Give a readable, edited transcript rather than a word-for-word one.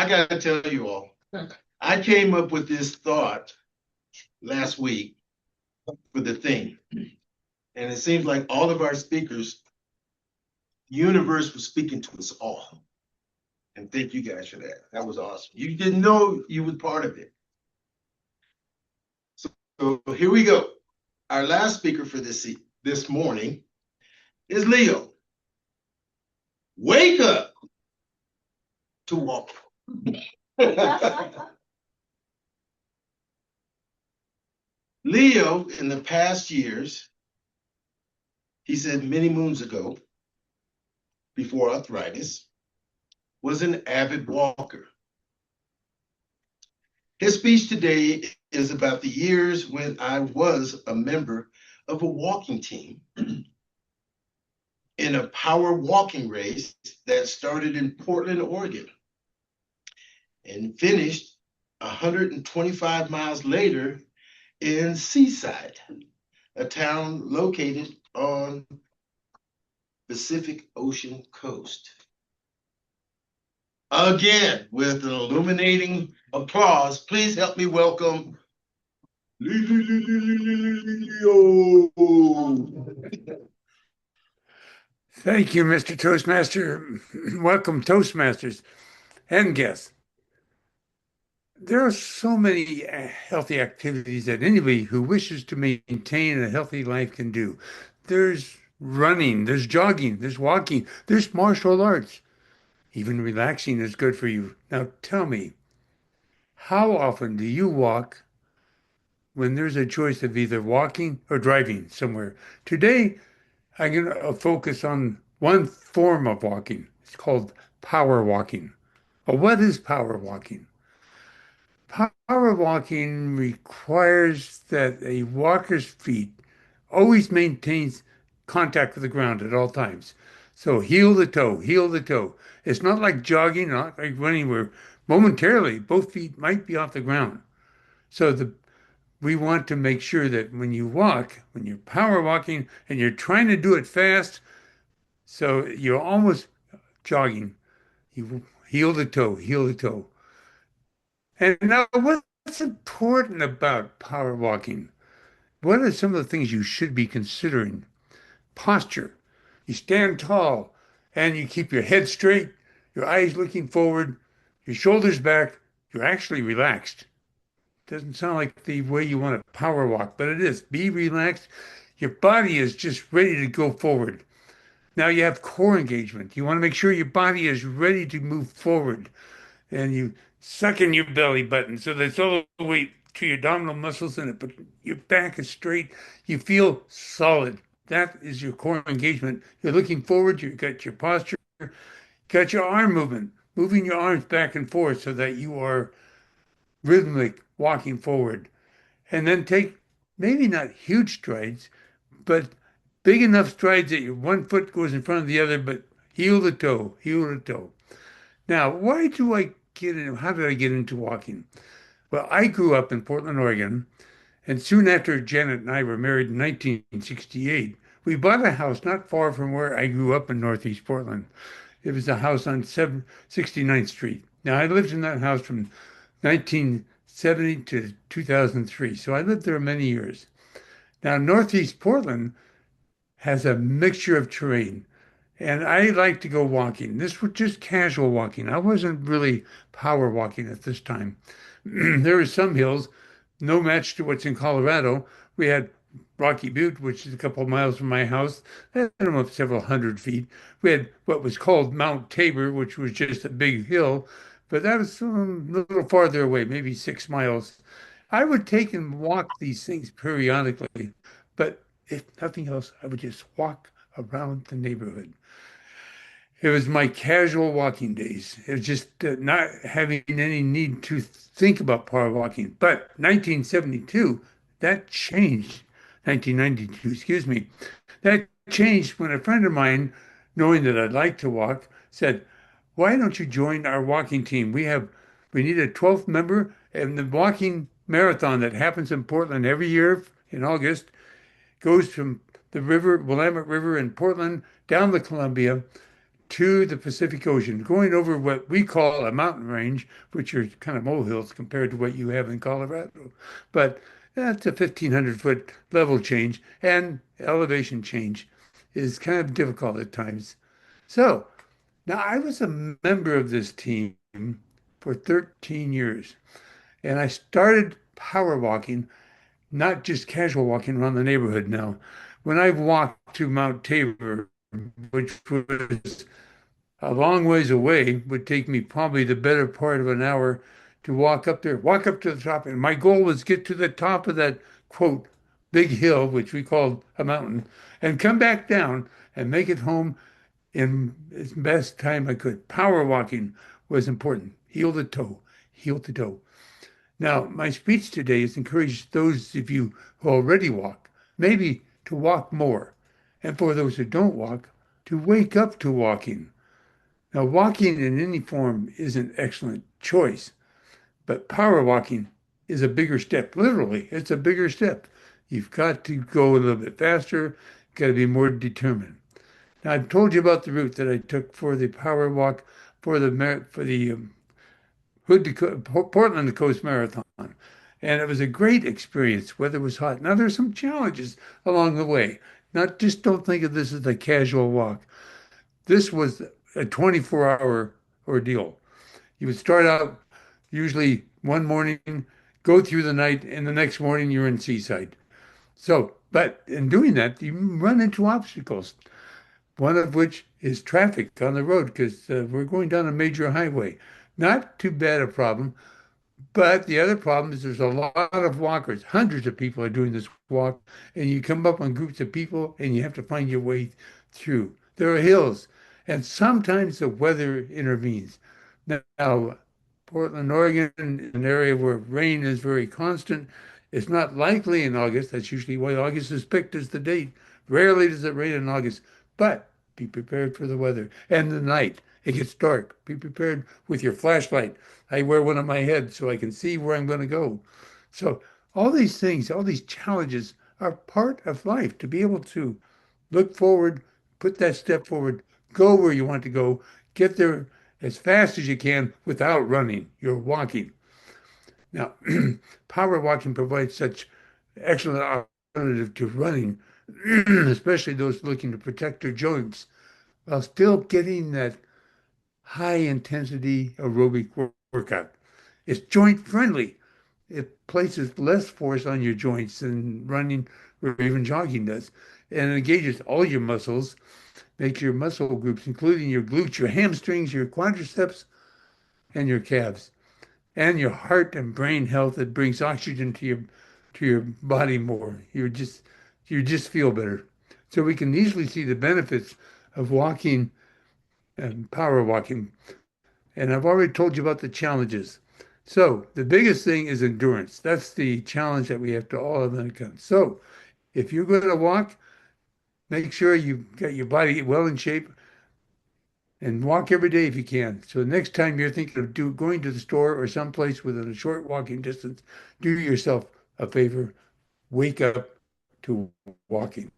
I got to tell you all, I came up with this thought last week for the theme. And it seems like all of our speakers, the universe was speaking to us all. And thank you guys for that. That was awesome. You didn't know you were part of it. So here we go. Our last speaker for this morning is Leo. Wake up to walk. Leo, in the past years, he said many moons ago, before arthritis, was an avid walker. His speech today is about the years when I was a member of a walking team in a power walking race that started in Portland, Oregon, and finished 125 miles later in Seaside, a town located on Pacific Ocean coast. Again, with an illuminating applause, please help me welcome Leo. Thank you, Mr. Toastmaster. Welcome, Toastmasters and guests. There are so many healthy activities that anybody who wishes to maintain a healthy life can do. There's running, there's jogging, there's walking, there's martial arts. Even relaxing is good for you. Now tell me, how often do you walk when there's a choice of either walking or driving somewhere? Today, I'm going to focus on one form of walking. It's called power walking. Well, what is power walking? Power walking requires that a walker's feet always maintains contact with the ground at all times. So heel to toe, heel to toe. It's not like jogging, not like running where momentarily both feet might be off the ground. So we want to make sure that when you walk, when you're power walking and you're trying to do it fast, so you're almost jogging, you heel to toe, heel to toe. And now what's important about power walking? What are some of the things you should be considering? Posture. You stand tall and you keep your head straight, your eyes looking forward, your shoulders back. You're actually relaxed. Doesn't sound like the way you want to power walk, but it is. Be relaxed. Your body is just ready to go forward. Now you have core engagement. You want to make sure your body is ready to move forward. And you suck in your belly button so that's all the way to your abdominal muscles in it, but your back is straight. You feel solid. That is your core engagement. You're looking forward. You've got your posture, got your arm movement, moving your arms back and forth so that you are rhythmic walking forward. And then take maybe not huge strides, but big enough strides that your one foot goes in front of the other, but heel to toe, heel to toe. Now, why do I get in? How did I get into walking? Well, I grew up in Portland, Oregon, and soon after Janet and I were married in 1968, we bought a house not far from where I grew up in Northeast Portland. It was a house on 69th Street. Now, I lived in that house from 1970 to 2003, so I lived there many years. Now, Northeast Portland has a mixture of terrain. And I like to go walking. This was just casual walking. I wasn't really power walking at this time. There were some hills, no match to what's in Colorado. We had Rocky Butte, which is a couple of miles from my house. I don't know, several hundred feet. We had what was called Mount Tabor, which was just a big hill, but that was a little farther away, maybe 6 miles. I would take and walk these things periodically, but if nothing else, I would just walk around the neighborhood. It was my casual walking days. It was just not having any need to think about power walking. But 1972, that changed. 1992, excuse me. That changed when a friend of mine, knowing that I'd like to walk, said, "Why don't you join our walking team? We need a 12th member, and the walking marathon that happens in Portland every year in August goes from the river, Willamette River in Portland, down the Columbia to the Pacific Ocean, going over what we call a mountain range, which are kind of molehills compared to what you have in Colorado. But that's a 1,500 foot level change, and elevation change is kind of difficult at times. So now I was a member of this team for 13 years, and I started power walking, not just casual walking around the neighborhood now. When I walked to Mount Tabor, which was a long ways away, would take me probably the better part of an hour to walk up there, walk up to the top. And my goal was get to the top of that quote, big hill, which we called a mountain, and come back down and make it home in as best time I could. Power walking was important. Heel to toe, heel to toe. Now, my speech today is encourage those of you who already walk, maybe to walk more. And for those who don't walk, to wake up to walking. Now, walking in any form is an excellent choice, but power walking is a bigger step. Literally, it's a bigger step. You've got to go a little bit faster, got to be more determined. Now, I've told you about the route that I took for the power walk for the Hood to Portland to Coast Marathon. And it was a great experience. Weather was hot. Now there's some challenges along the way. Not just don't think of this as a casual walk. This was a 24-hour ordeal. You would start out usually one morning, go through the night, and the next morning you're in Seaside. So, but in doing that, you run into obstacles. One of which is traffic on the road because we're going down a major highway. Not too bad a problem, but the other problem is there's a lot of walkers. Hundreds of people are doing this walk, and you come up on groups of people and you have to find your way through. There are hills, and sometimes the weather intervenes. Now, Portland, Oregon, is an area where rain is very constant. It's not likely in August. That's usually why August is picked as the date. Rarely does it rain in August, but be prepared for the weather and the night. It gets dark. Be prepared with your flashlight. I wear one on my head so I can see where I'm going to go. So all these things, all these challenges are part of life to be able to look forward, put that step forward, go where you want to go, get there as fast as you can without running. You're walking. Now, power walking provides such excellent alternative to running, especially those looking to protect their joints while still getting that high intensity aerobic workout. It's joint friendly. It places less force on your joints than running or even jogging does. And it engages all your muscles, makes your muscle groups, including your glutes, your hamstrings, your quadriceps, and your calves, and your heart and brain health. It brings oxygen to your body more. You just feel better. So we can easily see the benefits of walking and power walking. And I've already told you about the challenges. So the biggest thing is endurance. That's the challenge that we have to all have in account. So if you're going to walk, make sure you got your body well in shape and walk every day if you can. So next time you're thinking of going to the store or someplace within a short walking distance, do yourself a favor, wake up to walking.